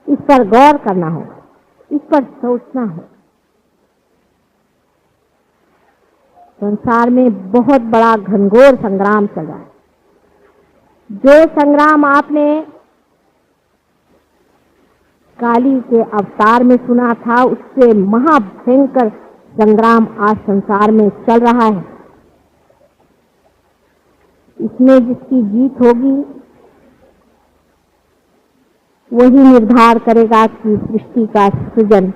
इस पर गौर करना होगा, इस पर सोचना होगा। संसार में बहुत बड़ा घनघोर संग्राम चल रहा है। जो संग्राम आपने काली के अवतार में सुना था, उससे महाभयंकर संग्राम आज संसार में चल रहा है। इसमें जिसकी जीत होगी वही निर्धार करेगा कि सृष्टि का सृजन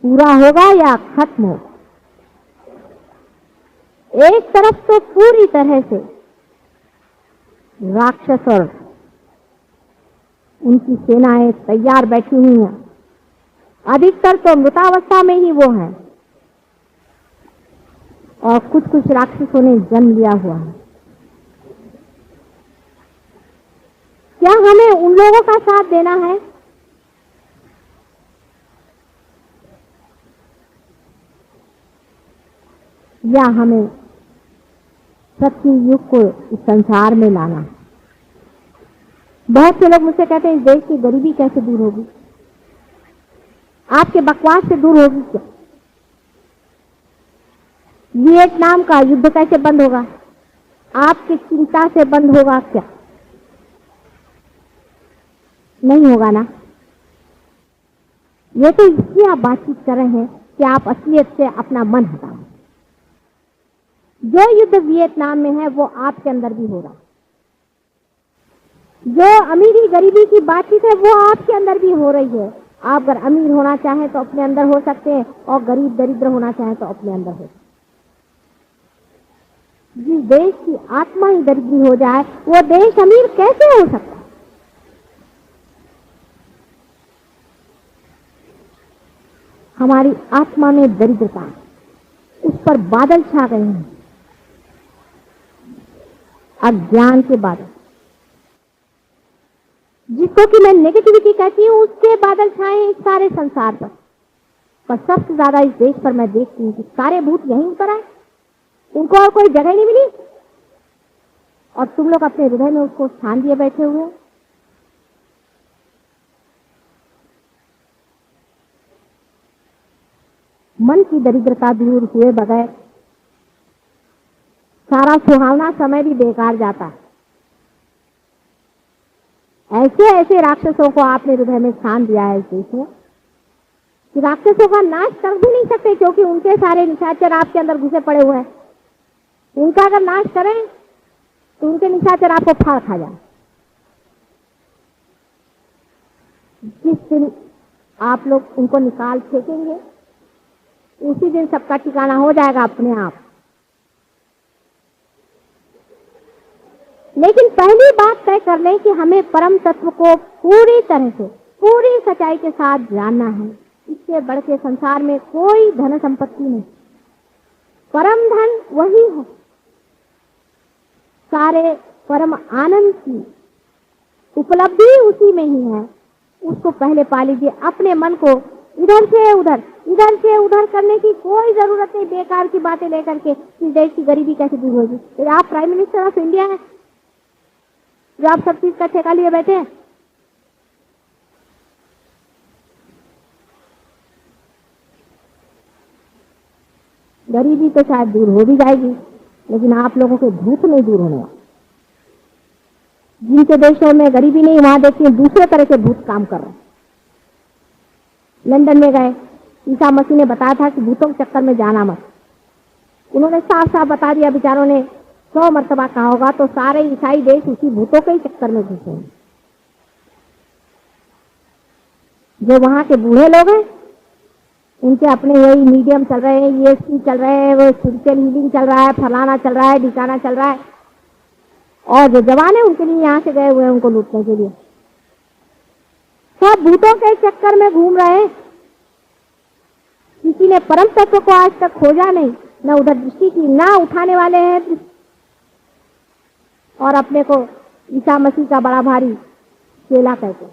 पूरा होगा या खत्म होगा। एक तरफ तो पूरी तरह से राक्षस और उनकी सेनाएं तैयार बैठी हुई हैं, अधिकतर तो मृतावस्था में ही वो हैं, और कुछ कुछ राक्षसों ने जन्म लिया हुआ है। क्या हमें उन लोगों का साथ देना है या हमें सत्य युग को इस संसार में लाना है? बहुत से लोग मुझसे कहते हैं इस देश की गरीबी कैसे दूर होगी? आपके बकवास से दूर होगी क्या? वियतनाम का युद्ध कैसे बंद होगा? आपकी चिंता से बंद होगा क्या? नहीं होगा ना। ये तो इसलिए आप बातचीत कर रहे हैं कि आप असलियत से अपना मन हटाओ। जो युद्ध वियतनाम में है वो आपके अंदर भी हो रहा है। जो अमीरी गरीबी की बातचीत है वो आपके अंदर भी हो रही है। आप अगर अमीर होना चाहें तो अपने अंदर हो सकते हैं, और गरीब दरिद्र होना चाहें तो अपने अंदर हो सकते हैं। जिस देश की आत्मा ही दरिद्री हो जाए वो देश अमीर कैसे हो सकता है? हमारी आत्मा में दरिद्रता, उस पर बादल छा गए हैं, अज्ञान के बादल, जिसको कि मैं नेगेटिविटी कहती हूं, उसके बादल छाए हैं इस सारे संसार पर सबसे ज्यादा इस देश पर मैं देखती हूं कि सारे भूत यहीं पर आए, उनको और कोई जगह नहीं मिली, और तुम लोग अपने हृदय में उसको स्थान दिए बैठे हुए हो। मन की दरिद्रता दूर हुए बगैर सारा सुहावना समय भी बेकार जाता है। ऐसे ऐसे राक्षसों को आपने हृदय में स्थान दिया है इस देश में कि राक्षसों का नाश कर भी नहीं सकते, क्योंकि उनके सारे निशाचर आपके अंदर घुसे पड़े हुए हैं। उनका अगर नाश करें तो उनके निशाचर आपको फाड़ खा जाए। जिस दिन आप लोग उनको निकाल फेंकेंगे उसी दिन सबका ठिकाना हो जाएगा अपने आप। लेकिन पहली बात तय कर लें कि हमें परम तत्व को पूरी तरह से, पूरी सच्चाई के साथ जानना है। इससे बढ़ के संसार में कोई धन संपत्ति नहीं। परम धन वही है, सारे परम आनंद की उपलब्धि उसी में ही है। उसको पहले पा लीजिए। अपने मन को इधर से उधर करने की कोई जरूरत नहीं, बेकार की बातें लेकर के इस देश की गरीबी कैसे दूर होगी। तो आप प्राइम मिनिस्टर ऑफ इंडिया हैं जो आप सब चीज का ठेका लिए बैठे हैं। गरीबी तो शायद दूर हो भी जाएगी, लेकिन आप लोगों के भूत नहीं दूर होने वाले। जिनके देशों में गरीबी नहीं, वहां देखिए दूसरे तरह के भूत काम कर रहे हैं। लंदन में गए, ईसा मसीह ने बताया था कि भूतों के चक्कर में जाना मत। उन्होंने साफ साफ बता दिया, बेचारों ने 100 मरतबा कहा होगा, तो सारे ईसाई देश उसी भूतों के ही चक्कर में घुसे हैं। जो वहां के बूढ़े लोग हैं उनके अपने यही मीडियम चल रहे हैं, ये चल रहे हैं, वो स्पिरिचुअल हीलिंग चल रहा है, फलाना चल रहा है, ढिकाना चल रहा है, और जो जवान है उनके लिए यहाँ से गए हुए हैं उनको लूटने के लिए। सब भूतों के चक्कर में घूम रहे हैं। किसी ने परम तत्व को आज तक खोजा नहीं, न उधर दृष्टि की, ना उठाने वाले हैं, और अपने को ईसा मसीह का बड़ा भारी चेला कहते हैं।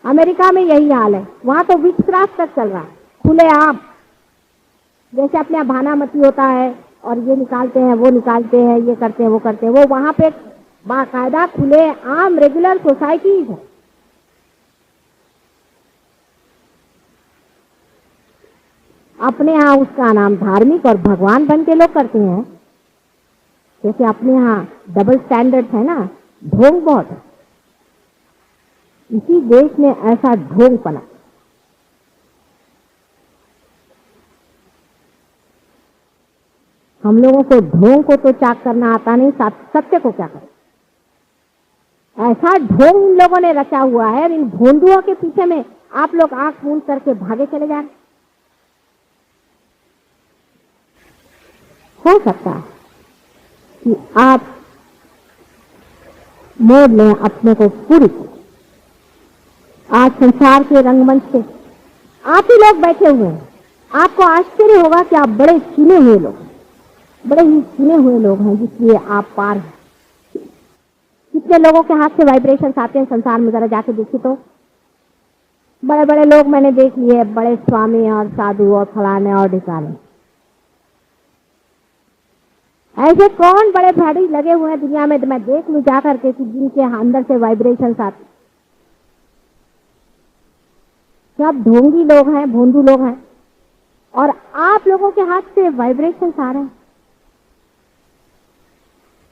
अमेरिका में यही हाल है, वहां तो विचक्राफ्ट तक चल रहा है खुलेआम। जैसे अपने यहाँ भाना मती होता है और ये निकालते हैं, वो निकालते हैं, ये करते हैं, वो करते हैं, वो वहां पे बाकायदा खुले आम रेगुलर सोसाइटीज है। अपने यहाँ उसका नाम धार्मिक और भगवान बन के लोग करते हैं। जैसे अपने यहाँ डबल स्टैंडर्ड्स है ना, ढोंग बहुत है। इसी देश में ऐसा ढोंग पना। हम लोगों को ढोंग को तो चाक करना आता नहीं, सत्य को क्या करें। ऐसा ढोंग इन लोगों ने रचा हुआ है, इन भोंदुओं के पीछे में आप लोग आंख मूंद करके भागे चले जा रहे। हो सकता है कि आप मोड़ लें अपने को पूरी। आज संसार के रंगमंच पे आप ही लोग बैठे हुए हैं। आपको आश्चर्य होगा कि आप बड़े चुने हुए लोग, बड़े ही चुने हुए लोग हैं, जिसलिए आप पार हैं। कितने लोगों के हाथ से वाइब्रेशन आते हैं संसार में, जरा जाके देखिए तो। बड़े बड़े लोग मैंने देख लिए, बड़े स्वामी और साधु और फलाने और ढिकाने। ऐसे कौन बड़े भाड़ी लगे हुए हैं दुनिया में, तो मैं देख लूं जाकर के कि जिनके अंदर से वाइब्रेशन आते। सब ढोंगी लोग हैं, भोंदू लोग हैं, और आप लोगों के हाथ से वाइब्रेशन आ रहे हैं,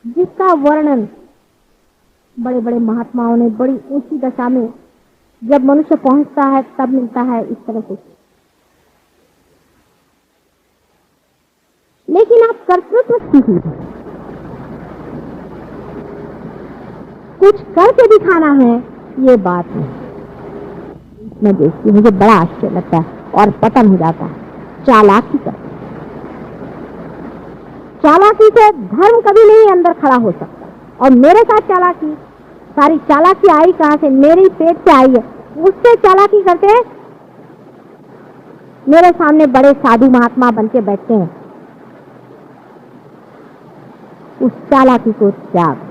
जिसका वर्णन बड़े बड़े महात्माओं ने बड़ी ऊंची दशा में जब मनुष्य पहुंचता है तब मिलता है इस तरह से। लेकिन आप कर्तृत्व सीखिए, कुछ करके दिखाना है, ये बात है। मैं देखती हूँ, मुझे बड़ा आश्चर्य लगता है और पतन हो जाता है। चालाकी कर, चालाकी से धर्म कभी नहीं अंदर खड़ा हो सकता। और मेरे साथ चालाकी, सारी चालाकी आई कहां से? मेरे ही पेट से आई है। उससे चालाकी करते हैं, मेरे सामने बड़े साधु महात्मा बन के बैठते हैं। उस चालाकी को त्याग।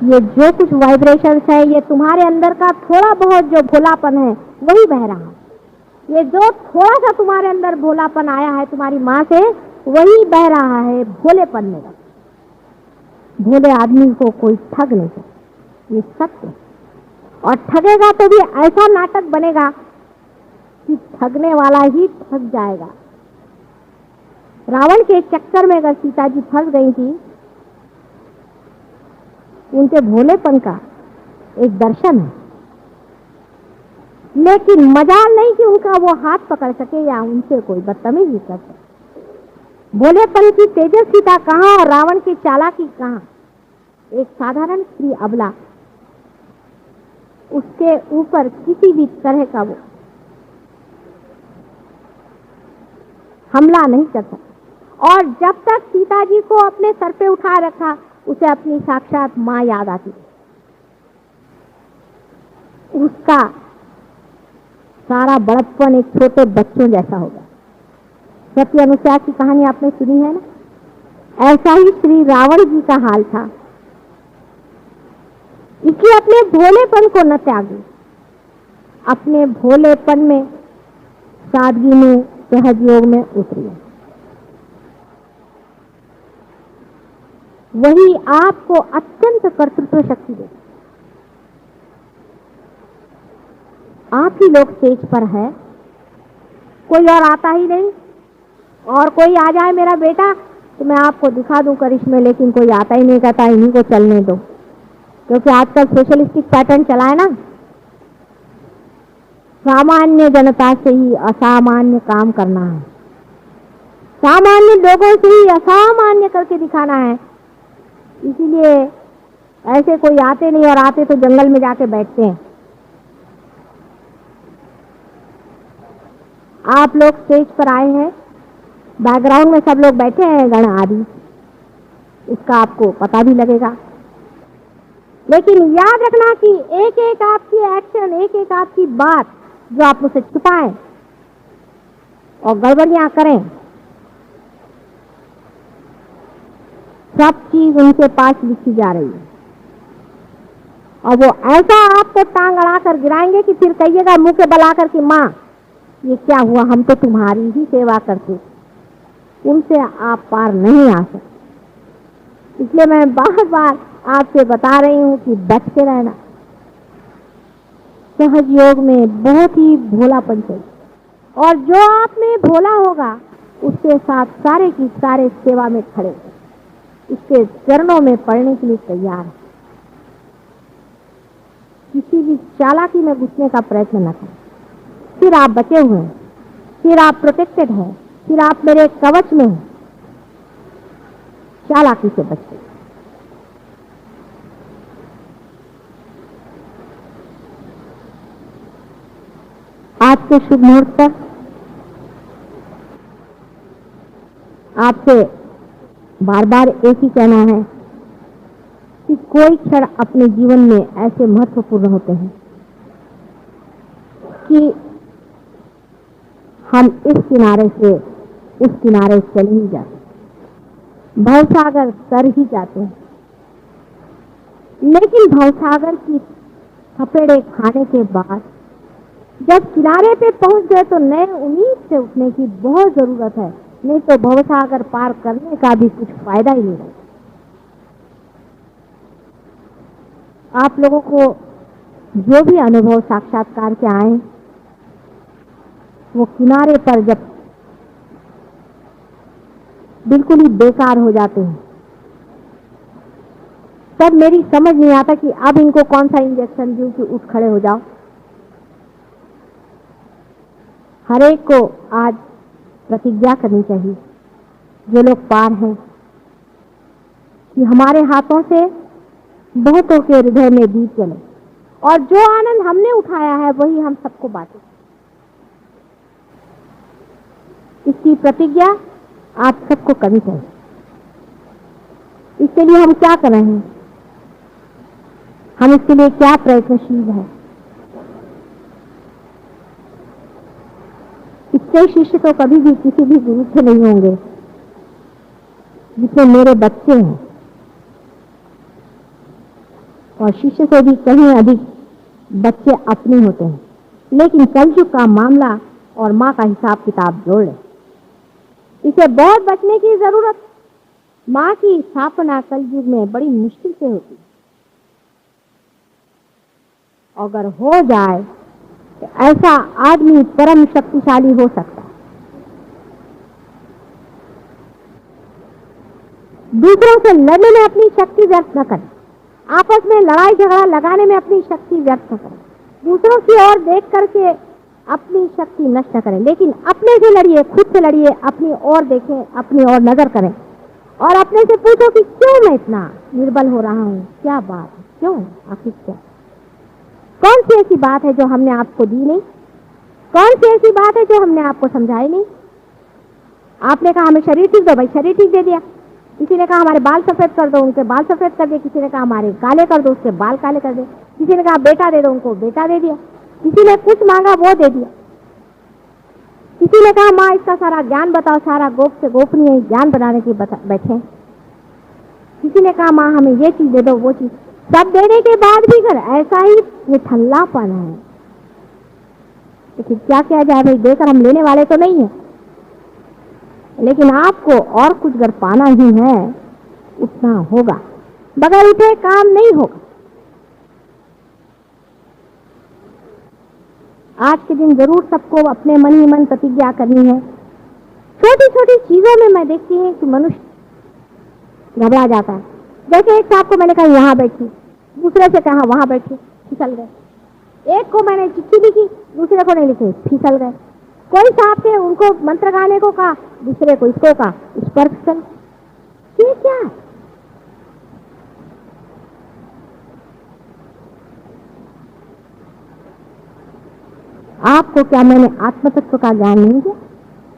ये जो कुछ वाइब्रेशंस है, ये तुम्हारे अंदर का थोड़ा बहुत जो भोलापन है वही बह रहा है। ये जो थोड़ा सा तुम्हारे अंदर भोलापन आया है तुम्हारी माँ से, वही बह रहा है भोलेपन में। भोले आदमी को कोई ठग नहीं सकता, ये सत्य। और ठगेगा तो भी ऐसा नाटक बनेगा कि ठगने वाला ही ठग जाएगा। रावण के चक्कर में अगर सीता जी फंस गई थी, उनके भोलेपन का एक दर्शन है। लेकिन मजाल नहीं कि उनका वो हाथ पकड़ सके या उनसे कोई बदतमीजी कर सके। भोलेपन की तेजस्विता कहाँ और रावण की चालाकी कहाँ? एक साधारण स्त्री अबला, उसके ऊपर किसी भी तरह का वो हमला नहीं कर सकता। और जब तक सीता जी को अपने सर पे उठा रखा, उसे अपनी साक्षात मां याद आती। उसका सारा बड़प्पन एक छोटे बच्चों जैसा होगा। सत्य अनुसया की कहानी आपने सुनी है ना? ऐसा ही श्री रावण जी का हाल था। इसलिए अपने भोलेपन को न त्यागे, अपने भोलेपन में, सादगी में, सहज योग में उतरिए। वही आपको अत्यंत कर्तृत्व शक्ति दे। आप ही लोग स्टेज पर है, कोई और आता ही नहीं। और कोई आ जाए मेरा बेटा तो मैं आपको दिखा दूं करिश्मे, लेकिन कोई आता ही नहीं, कहता इन्हीं को चलने दो। क्योंकि आजकल सोशलिस्टिक पैटर्न चला है ना, सामान्य जनता से ही असामान्य काम करना है, सामान्य लोगों से ही असामान्य करके दिखाना है। इसीलिए ऐसे कोई आते नहीं, और आते तो जंगल में जाके बैठते हैं। आप लोग स्टेज पर आए हैं, बैकग्राउंड में सब लोग बैठे हैं गण आदि, इसका आपको पता भी लगेगा। लेकिन याद रखना कि एक एक आपकी एक्शन, एक एक आपकी बात जो आप मुझसे छुपाएं और गड़बड़ियां करें, सब चीज उनके पास लिखी जा रही है। और वो ऐसा आपको टांग अड़ाकर गिराएंगे कि फिर कहिएगा मुंह के बल आकर कि माँ ये क्या हुआ, हम तो तुम्हारी ही सेवा करते। उनसे आप पार नहीं आ सकते। इसलिए मैं बार बार आपसे बता रही हूँ कि बच के रहना। सहज योग में बहुत ही भोलापन चाहिए, और जो आप में भोला होगा उसके साथ सारे की सारे सेवा में खड़े, उसके चरणों में पड़ने के लिए तैयार है। किसी भी चालाकी में घुसने का प्रयत्न न करें। फिर आप बचे हुए हैं, फिर आप प्रोटेक्टेड हैं, फिर आप मेरे कवच में हैं। चालाकी से बचते। आज के शुभ मुहूर्त पर आपसे बार बार एक ही कहना है कि कोई क्षण अपने जीवन में ऐसे महत्वपूर्ण होते हैं कि हम इस किनारे से उस किनारे चल ही जाते, भवसागर तर ही जाते हैं। लेकिन भवसागर की थपेड़े खाने के बाद जब किनारे पे पहुंच गए तो नए उम्मीद से उठने की बहुत जरूरत है, नहीं तो भवसागर पार करने का भी कुछ फायदा ही नहीं है। आप लोगों को जो भी अनुभव साक्षात्कार के आए, वो किनारे पर जब बिल्कुल ही बेकार हो जाते हैं, तब मेरी समझ नहीं आता कि अब इनको कौन सा इंजेक्शन दूं कि उठ खड़े हो जाओ। हर एक को आज प्रतिज्ञा करनी चाहिए, जो लोग पार हैं, कि हमारे हाथों से बहुतों के हृदय में दीप चले, और जो आनंद हमने उठाया है वही हम सबको बांटे। इसकी प्रतिज्ञा आप सबको करनी चाहिए। इसके लिए हम क्या कर रहे हैं, हम इसके लिए क्या प्रयत्नशील हैं। इससे शिष्य तो कभी भी किसी भी गुरु से नहीं होंगे जिसमें मेरे बच्चे हैं, और शिष्य से भी कहीं अधिक बच्चे अपने होते हैं। लेकिन कलयुग का मामला और माँ का हिसाब किताब जोड़ ले, इसे बहुत बचने की जरूरत। माँ की स्थापना कलयुग में बड़ी मुश्किल से होती है, अगर हो जाए तो ऐसा आदमी परम शक्तिशाली हो सकता है। दूसरों से लड़ने में अपनी शक्ति व्यक्त न करें, आपस में लड़ाई झगड़ा लगाने में अपनी शक्ति व्यक्त न करें, दूसरों की ओर देख करके अपनी शक्ति नष्ट न करें, लेकिन अपने से लड़िए, खुद से लड़िए, अपनी ओर देखें, अपनी ओर नजर करें, और अपने से पूछो कि क्यों मैं इतना निर्बल हो रहा हूं, क्या बात है, क्यों, आखिर क्या, कौन सी ऐसी बात है जो हमने आपको दी नहीं, कौन सी ऐसी बात है जो हमने आपको समझाई नहीं। आपने कहा हमें शरीर ठीक दो, भाई शरीर ठीक दे दिया। किसी ने कहा हमारे बाल सफेद कर दो, उनके बाल सफेद कर दिए। किसी ने कहा हमारे काले कर दो, उसके बाल काले कर दे। किसी ने कहा बेटा दे दो, उनको बेटा दे दिया। किसी ने कुछ मांगा वो दे दिया। किसी ने कहा माँ इसका सारा ज्ञान बताओ, सारा गोप से गोपनीय ज्ञान बनाने के बैठे। किसी ने कहा माँ हमें ये चीज दे दो, वो चीज, सब देने के बाद भी अगर ऐसा ही निठल्लापन है तो फिर क्या किया जाए भाई, देकर हम लेने वाले तो नहीं है, लेकिन आपको और कुछ अगर पाना ही है उतना होगा, बगैर उठे काम नहीं होगा। आज के दिन जरूर सबको अपने मन ही मन प्रतिज्ञा करनी है। छोटी छोटी चीजों में मैं देखती हूँ कि मनुष्य घबरा जाता है। जैसे एक साहब को मैंने कहा यहाँ बैठी, दूसरे से कहा वहां बैठी, फिसल गए। एक को मैंने चिट्ठी लिखी, दूसरे को नहीं लिखी, फिसल गए। कोई साहब थे, उनको मंत्र गाने को कहा, दूसरे को इसको कहा, इस पर फिसल। ये क्या है? आपको क्या मैंने आत्म तत्व का ज्ञान नहीं दिया?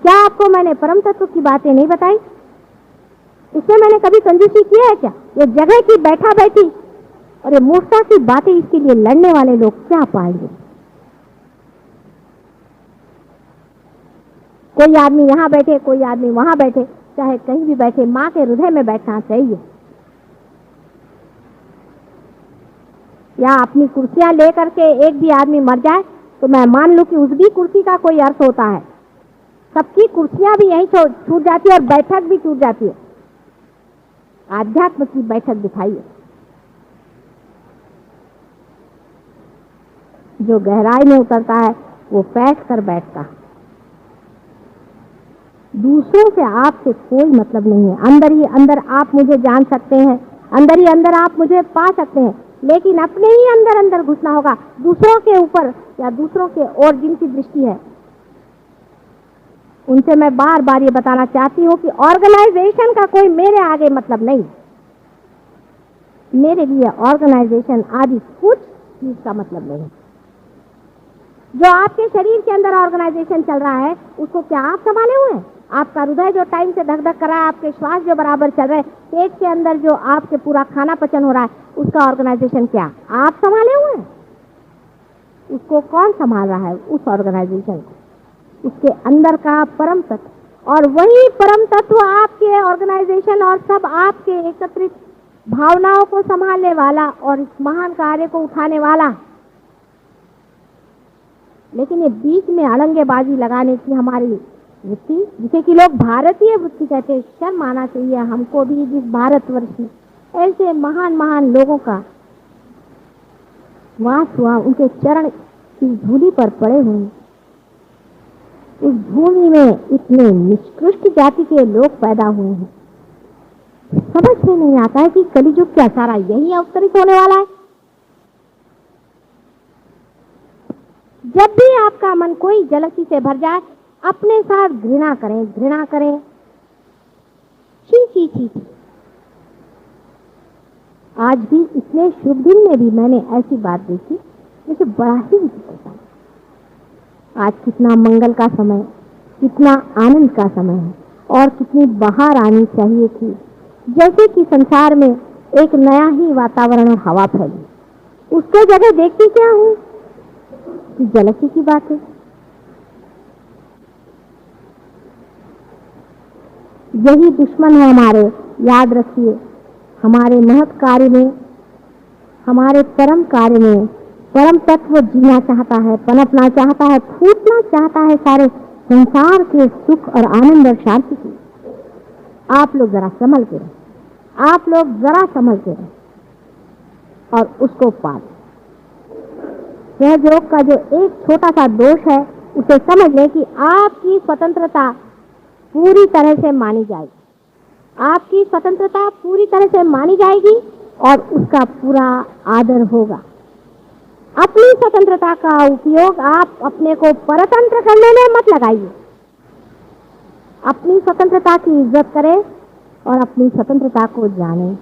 क्या आपको मैंने परम तत्व की बातें नहीं बताई? इसमें मैंने कभी कंजूसी किया है क्या? ये जगह की बैठा बैठी और ये मूर्खता की बातें, इसके लिए लड़ने वाले लोग क्या पाएंगे? कोई आदमी यहाँ बैठे, कोई आदमी वहां बैठे, चाहे कहीं भी बैठे, माँ के हृदय में बैठना चाहिए। या अपनी कुर्सियां लेकर के एक भी आदमी मर जाए तो मैं मान लूं कि उस भी कुर्सी का कोई अर्थ होता है। सबकी कुर्सियां भी यहीं छूट जाती है और बैठक भी छूट जाती है। आध्यात्म की बैठक दिखाइए। जो गहराई में उतरता है वो बैठ कर बैठता है। दूसरों से आपसे कोई मतलब नहीं है। अंदर ही अंदर आप मुझे जान सकते हैं, अंदर ही अंदर आप मुझे पा सकते हैं, लेकिन अपने ही अंदर अंदर घुसना होगा। दूसरों के ऊपर या दूसरों के ओर जिनकी दृष्टि है उनसे मैं बार बार ये बताना चाहती हूँ कि ऑर्गेनाइजेशन का कोई मेरे आगे मतलब नहीं। मेरे लिए ऑर्गेनाइजेशन आदि कुछ चीज का मतलब नहीं। जो आपके शरीर के अंदर ऑर्गेनाइजेशन चल रहा है उसको क्या आप संभाले हुए हैं? आपका हृदय जो टाइम से धक धक कर रहा है, आपके श्वास जो बराबर चल रहे हैं, पेट के अंदर जो आपके पूरा खाना पचन हो रहा है, उसका ऑर्गेनाइजेशन क्या आप संभाले हुए हैं? उसको कौन संभाल रहा है? उस ऑर्गेनाइजेशन को, उसके अंदर का परम तत्व। और वही परम तत्व आपके ऑर्गेनाइजेशन और सब आपके एकत्रित भावनाओं को संभालने वाला और इस महान कार्य को उठाने वाला। लेकिन ये बीच में अड़ंगेबाजी लगाने की हमारी वृत्ति, जिसे कि लोग भारतीय वृत्ति कहते हैं, शर्म आना चाहिए हमको भी। जिस भारतवर्ष में ऐसे महान महान लोगों का वास हुआ, उनके चरण इस धूलि पर पड़े हुए, इस भूमि में इतने निष्कृष्ट जाति के लोग पैदा हुए हैं, समझ में नहीं आता है कि कलियुग क्या सारा यही अवतरित होने वाला है। जब भी आपका मन कोई जलसी से भर जाए, अपने साथ घृणा करें, घृणा करें, छी छी छी। आज भी इतने शुभ दिन में भी मैंने ऐसी बात देखी, मुझे बड़ा ही विचित्र लगा। आज कितना मंगल का समय, कितना आनंद का समय है और कितनी बहार आनी चाहिए थी, जैसे कि संसार में एक नया ही वातावरण और हवा फैली। उसके जगह देखती क्या हूँ कि जलसी की बात है। यही दुश्मन है हमारे, याद रखिए। हमारे महत् कार्य में, हमारे परम कार्य में परम तत्व जीना चाहता है, पनपना चाहता है, फूटना चाहता है सारे संसार के सुख और आनंद और शांति की। आप लोग जरा संभल के रहे, आप लोग जरा संभल के रहे और उसको पालें। सहयोग का जो एक छोटा सा दोष है उसे समझ लें कि आपकी स्वतंत्रता पूरी तरह से मानी जाएगी, आपकी स्वतंत्रता पूरी तरह से मानी जाएगी और उसका पूरा आदर होगा। अपनी स्वतंत्रता का उपयोग आप अपने को परतंत्र करने में मत लगाइए। अपनी स्वतंत्रता की इज्जत करें और अपनी स्वतंत्रता को जानें।